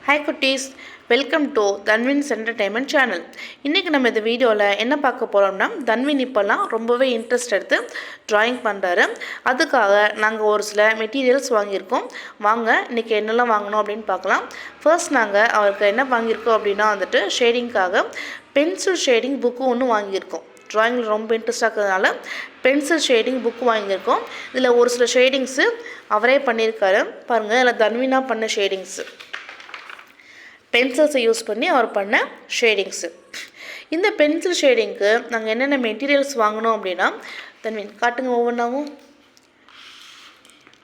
Hi குட்டீஸ், welcome to தன்வின்ஸ் entertainment channel. இன்றைக்கி நம்ம இந்த வீடியோவில் என்ன பார்க்க போகிறோம்னா, தன்வின் இப்போல்லாம் ரொம்பவே இன்ட்ரெஸ்ட் எடுத்து ட்ராயிங் பண்ணுறாரு. அதுக்காக நாங்கள் ஒரு சில மெட்டீரியல்ஸ் வாங்கியிருக்கோம். வாங்க இன்றைக்கி என்னெல்லாம் வாங்கினோம் அப்படின்னு பார்க்கலாம். ஃபர்ஸ்ட் நாங்கள் அவருக்கு என்ன வாங்கியிருக்கோம் அப்படின்னா வந்துட்டு ஷேடிங்காக பென்சில் ஷேடிங் புக்கு ஒன்று வாங்கியிருக்கோம். ட்ராயிங்கில் ரொம்ப இன்ட்ரெஸ்டாக இருக்கிறதுனால பென்சில் ஷேடிங் புக்கு வாங்கியிருக்கோம். இதில் ஒரு சில ஷேடிங்ஸு அவரே பண்ணியிருக்காரு. பாருங்கள், இதில் தன்வினாக பண்ண ஷேடிங்ஸு, பென்சில்ஸை யூஸ் பண்ணி அவர் பண்ண ஷேடிங்ஸு. இந்த பென்சில் ஷேடிங்க்கு நாங்கள் என்னென்ன மெட்டீரியல்ஸ் வாங்கினோம் அப்படின்னா, தன்வின் காட்டுங்க. ஒவ்வொன்றாவும்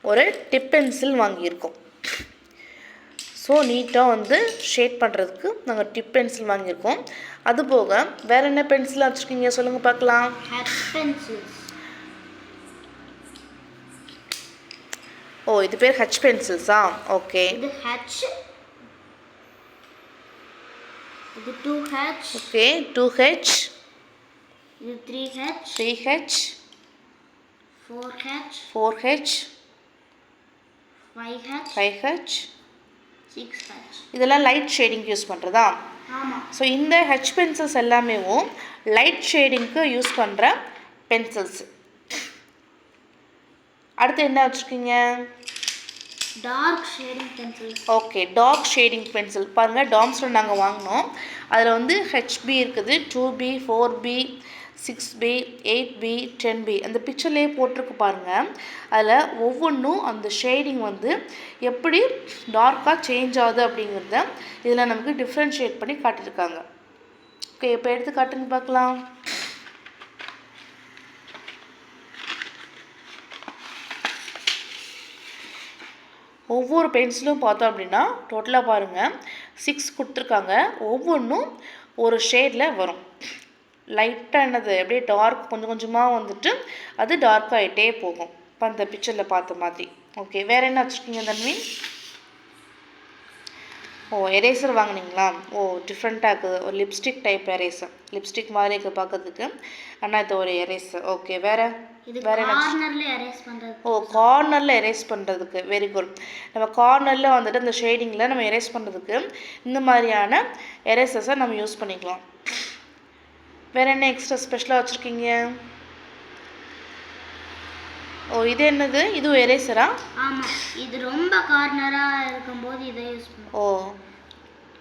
ஒரு டிப் பென்சில் வாங்கியிருக்கோம். ஸோ நீட்டாக வந்து ஷேட் பண்ணுறதுக்கு நாங்கள் டிப் பென்சில் வாங்கியிருக்கோம். அதுபோக வேறு என்ன பென்சிலாக வச்சுருக்கீங்க சொல்லுங்கள் பார்க்கலாம். ஓ, இது பேர் ஹச் பென்சில்ஸா? ஓகே, இது 2H. Okay, 2H. இது 3H. 3H. 4H. 4H. 5H. 5H. 6H. இதெல்லாம் லைட் ஷேடிங் யூஸ் பண்ணுறதா? ஆமாம். ஸோ இந்த ஹெச் பென்சில்ஸ் எல்லாமே லைட் ஷேடிங்க்கு யூஸ் பண்ணுற பென்சில்ஸ். அடுத்து என்ன வச்சுருக்கீங்க? Dark shading pencil. Okay, dark shading pencil. பாருங்கள், டாம்ஸில் நாங்கள் வாங்கினோம். அதில் வந்து ஹெச்பி இருக்குது, 2B, 4B, 6B, 8B, 10B. அந்த பிக்சர்லேயே போட்டிருக்கு பாருங்கள். அதில் ஒவ்வொன்றும் அந்த ஷேடிங் வந்து எப்படி டார்க்காக சேஞ்ச் ஆகுது அப்படிங்கிறத இதில் நமக்கு டிஃப்ரென்ஷியேட் பண்ணி காட்டியிருக்காங்க. ஓகே, இப்போ எடுத்து காட்டுங்க பார்க்கலாம். ஒவ்வொரு பென்சிலும் பார்த்தோம் அப்படின்னா டோட்டலாக பாருங்கள் 6 கொடுத்துருக்காங்க. ஒவ்வொன்றும் ஒரு ஷேடில் வரும். லைட்டாக என்னது அப்படியே டார்க் கொஞ்சம் கொஞ்சமாக வந்துட்டு அது டார்க் ஆகிட்டே போகும். இப்போ அந்த பிக்சரில் பார்த்த மாதிரி. ஓகே, வேறு என்ன வச்சுருக்கீங்க தன்வின்? ஓ, எரேசர் வாங்கினீங்களா? ஓ, டிஃப்ரெண்ட்டாக இருக்குது. ஒரு லிப்ஸ்டிக் டைப் எரேசர். லிப்ஸ்டிக் மாதிரி இருக்குது பார்க்கறதுக்கு. ஆனால் இது ஒரு எரேசர். ஓகே, வேறு வேறு என்ன? ஓ, கார்னரில் எரேஸ் பண்ணுறதுக்கு. Very good. நம்ம கார்னரில் வந்துட்டு இந்த ஷேடிங்கில் நம்ம எரேஸ் பண்ணுறதுக்கு இந்த மாதிரியான எரேசர்ஸை நம்ம யூஸ் பண்ணிக்கலாம். வேறு என்ன எக்ஸ்ட்ரா ஸ்பெஷலாக வச்சுருக்கீங்க? ஓ, இது என்னது? இது எரேசரா? ஆமாம், இது ரொம்ப கார்னராக இருக்கும்போது இதை யூஸ் பண்ணுவோம். ஓ,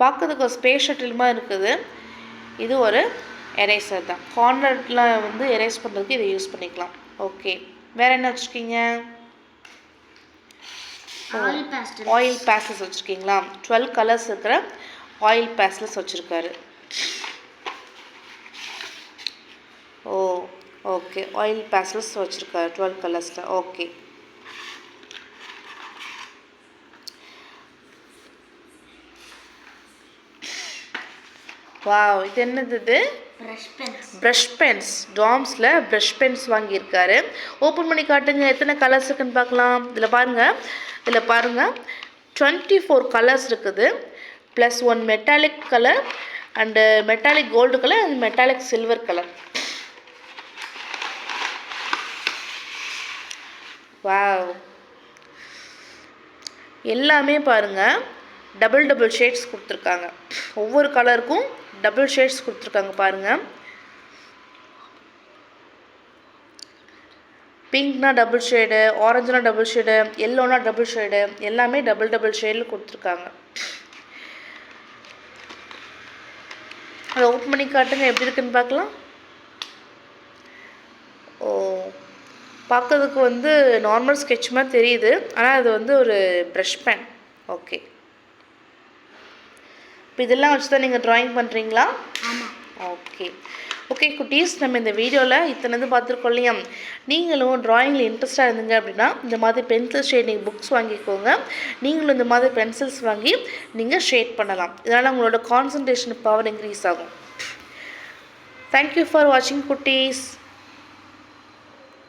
பார்க்கறதுக்கு ஒரு ஸ்பேஸ் ஷட்டில் மாதிரி இருக்குது. இது ஒரு எரேசர் தான். கார்னரில் வந்து எரேஸ் பண்ணுறதுக்கு இதை யூஸ் பண்ணிக்கலாம். ஓகே, வேறு என்ன வச்சுருக்கீங்க? ஆயில் பேஸ்டல்ஸ் வச்சுருக்கீங்களா? 12 கலர்ஸ் இருக்கிற ஆயில் பேஸ்டல்ஸ் வச்சுருக்காரு. ஓ, ஓகே, ஆயில் பேஸ்டல்ஸ் வச்சுருக்காரு 12 கலர்ஸில். ஓகே, வாவ், இது என்னது? இது ப்ரஷ் பென்ஸ். டாம்ஸில் ப்ரஷ் பென்ஸ் வாங்கியிருக்காரு. ஓப்பன் பண்ணி காட்டுங்க, எத்தனை கலர்ஸ் இருக்குன்னு பார்க்கலாம். இதில் பாருங்கள் 24 கலர்ஸ் இருக்குது. Plus 1 metallic colour and metallic gold colour and metallic silver colour. Wow, எல்லாமே பாருங்கள் டபுள் ஷேட்ஸ் கொடுத்துருக்காங்க. ஒவ்வொரு கலருக்கும் டபுள் ஷேட்ஸ் கொடுத்துருக்காங்க பாருங்கள். பிங்க்னா டபுள் ஷேடு, ஆரஞ்சுனா டபுள் ஷேடு, எல்லோனா டபுள் ஷேடு, எல்லாமே டபுள் ஷேடில் கொடுத்துருக்காங்க. அதை ஓப்பன் பண்ணி காட்டுங்க, எப்படி இருக்குன்னு பார்க்கலாம். ஓ, பார்க்கறதுக்கு வந்து நார்மல் ஸ்கெட்ச் மாதிரி தெரியுது. ஆனால் அது வந்து ஒரு ப்ரஷ் பென். ஓகே, இப்போ இதெல்லாம் வச்சு தான் நீங்கள் ட்ராயிங் பண்ணுறீங்களா? ஆமாம். ஓகே, ஓகே குட்டீஸ், நம்ம இந்த வீடியோவில் இத்தனை பார்த்துருக்கோம் இல்லையா? நீங்களும் ட்ராயிங்கில் இன்ட்ரெஸ்ட்டாக இருந்தீங்க அப்படின்னா இந்த மாதிரி பென்சில் ஷேடிங் புக்ஸ் வாங்கிக்கோங்க. நீங்களும் இந்த மாதிரி பென்சில்ஸ் வாங்கி நீங்கள் ஷேட் பண்ணலாம். இதனால் உங்களோட கான்சன்ட்ரேஷன் பவர் இன்க்ரீஸ் ஆகும். தேங்க்யூ ஃபார் வாட்சிங் குட்டீஸ்.